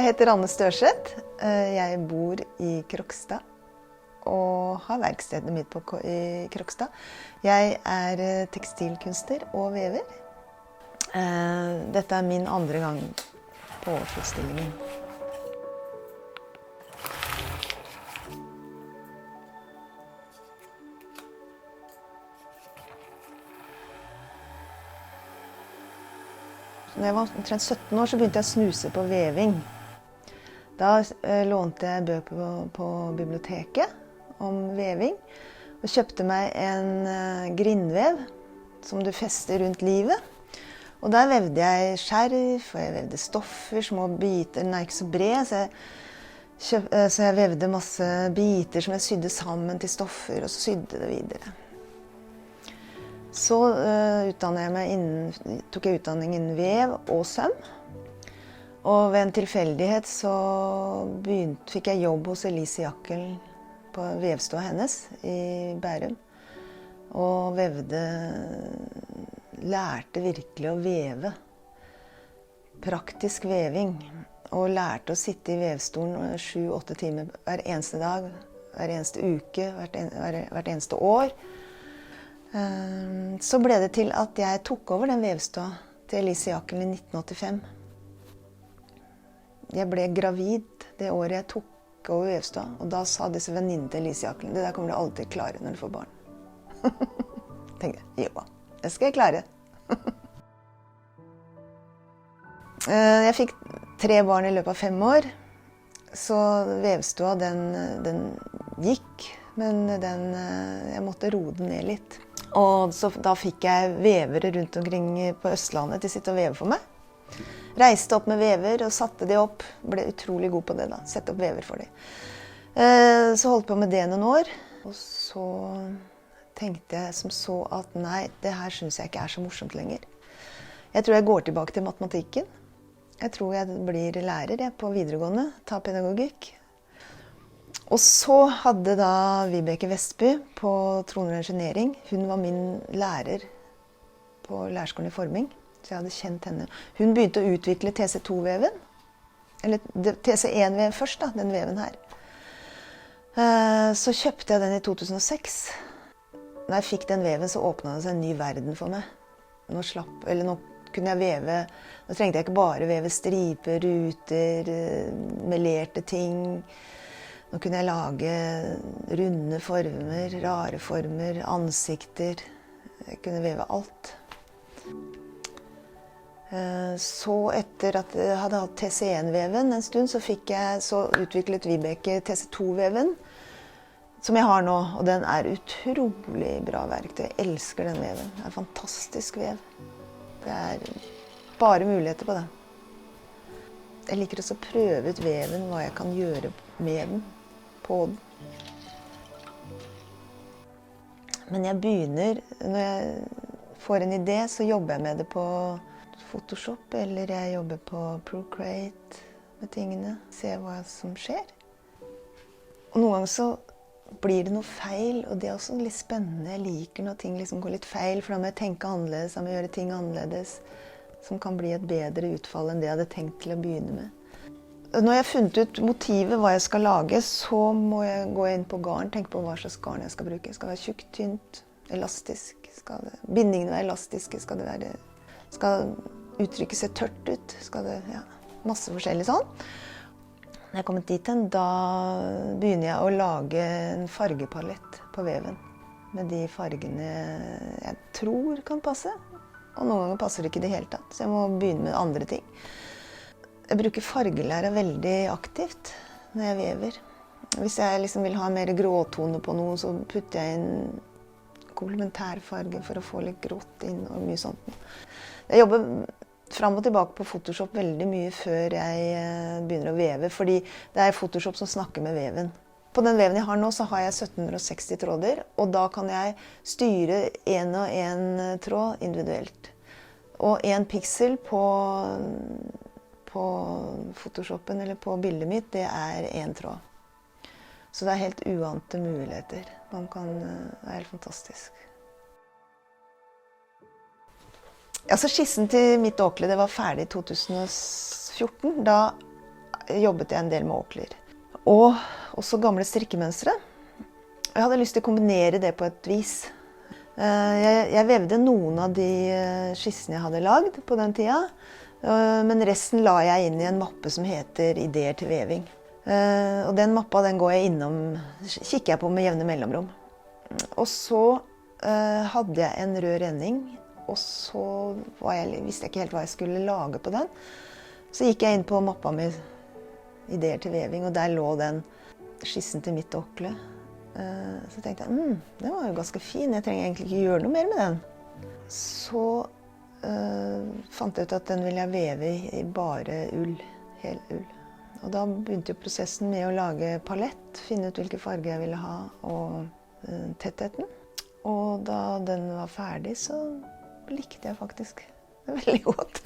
Jeg heter Anne Størseth. Jeg bor i Krokstad og har verkstedet mitt i Krokstad. Jeg er tekstilkunstner og vever. Dette er min andre gang på utstillingen. Når jeg var omtrent 17 år, så begynte jeg å snuse på veving. Da lånte jeg bøker på biblioteket om veving, og kjøpte meg en grindvev som du fester rundt livet. Og der vevde jeg skjerf, og jeg vevde stoffer, små biter. Den er ikke så bred, så jeg vevde masse biter som jeg sydde sammen til stoffer, og så sydde det videre. Så tok jeg utdanning innen vev og søm. Og ved en tilfeldighet så fikk jeg jobb hos Elise Jackel på vevstua hennes i Bærum. Og lærte virkelig å veve. Praktisk veving. Og lærte å sitte i vevstolen 7-8 timer hver eneste dag, hver eneste uke, hvert eneste år. Så ble det til at jeg tok over den vevstua til Elise Jackel i 1985. Jeg ble gravid det året jeg tok over vevstua, og da sa disse venninnene til Elise Jackel, det der kommer du alltid klare når du får barn. Tenkte jeg, jo, det skal jeg klare. Jeg fikk 3 barn i løpet av 5 år, så vevstua den gikk, men jeg måtte roe den ned litt. Og så da fikk jeg vevere rundt omkring på Østlandet til å sitte og veve for meg. Reiste opp med vever og satte de opp. Ble utrolig god på det da, sette opp vever for de. Så holdt på med det noen år. Og så tenkte jeg som så at nei, det her synes jeg ikke er så morsomt lenger. Jeg tror jeg går tilbake til matematikken. Jeg tror jeg blir lærer på videregående, tar pedagogikk. Og så hadde da Vibeke Vestby på Troner Engineering, hun var min lærer på lærerskolen i forming, så jeg hadde kjent henne. Hun begynte å utvikle TC2-veven, eller TC1-vev først da, den veven her. Så kjøpte jeg den i 2006. Når jeg fikk den veven så åpnet det seg en ny verden for meg. Nå kunne jeg veve, nå trengte jeg ikke bare veve striper, ruter, melerte ting. Nå kunne jeg lage runde former, rare former, ansikter. Jeg kunne veve alt. Så etter at jeg hadde hatt TC1-veven en stund, så utviklet Vibeke TC2-veven, som jeg har nå. Og den er utrolig bra verktøy. Jeg elsker den veven. Det er en fantastisk vev. Det er bare muligheter på den. Jeg liker også å prøve ut veven, hva jeg kan gjøre med den. På den. Men jeg begynner, når jeg får en idé, så jobber jeg med det på Photoshop, eller jeg jobber på Procreate med tingene, ser hva som skjer. Og noen ganger så blir det noe feil, og det er også litt spennende. Jeg liker når ting liksom går litt feil, for da må jeg tenke annerledes, da må jeg gjøre ting annerledes, som kan bli et bedre utfall enn det jeg hadde tenkt til å begynne med. Når jeg har funnet ut motivet, hva jeg skal lage, så må jeg gå inn på garn, tenke på hva slags garn jeg skal bruke. Skal det være tjukt, tynt, elastisk? Bindingene være elastiske? Skal uttrykket se tørt ut? Masse forskjellig sånn. Når jeg er kommet dit hen, da begynner jeg å lage en fargepalett på veven. Med de fargene jeg tror kan passe. Og noen ganger passer det ikke i det hele tatt, så jeg må begynne med andre ting. Jeg bruker fargelære veldig aktivt når jeg vever. Hvis jeg liksom vil ha mer gråtone på noe, så putter jeg inn komplementærfarge for å få litt grått inn og mye sånt. Jeg jobber fram og tilbake på Photoshop veldig mye før jeg begynner å veve, fordi det er Photoshop som snakker med veven. På den veven jeg har nå, så har jeg 1760 tråder, og da kan jeg styre en og en tråd individuelt. Og en piksel på Photoshopen eller på bildet mitt, det er en tråd. Så det er helt uante muligheter. Det er helt fantastisk. Altså skissen til mitt åkle, det var ferdig i 2014. Da jobbet jeg en del med åkler. Og også gamle strikkemønstre. Jeg hadde lyst til å kombinere det på et vis. Jeg vevde noen av de skissene jeg hadde lagd på den tida, men resten la jeg inn i en mappe som heter Ideer til veving. Og den mappa den går jeg innom, kikker jeg på med jevne mellomrom. Og så hadde jeg en rød renning, og så visste jeg ikke helt hva jeg skulle lage på den. Så gikk jeg inn på mappa med Ideer til veving, og der lå den skissen til mitt åkle. Så tenkte jeg, den var jo ganske fin, jeg trenger egentlig ikke gjøre noe mer med den. Så fant jeg ut at den ville jeg veve i bare ull, hel ull. Og da begynte jo prosessen med å lage palett, finne ut hvilke farger jeg ville ha, og tettheten. Og da den var ferdig, så likte jeg faktisk det veldig godt.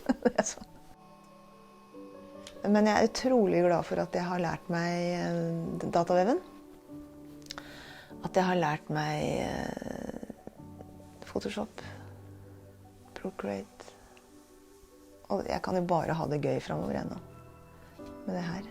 Men jeg er utrolig glad for at jeg har lært meg dataveven. At jeg har lært meg Photoshop, Procreate. Og jeg kan jo bare ha det gøy fremover ennå med det her.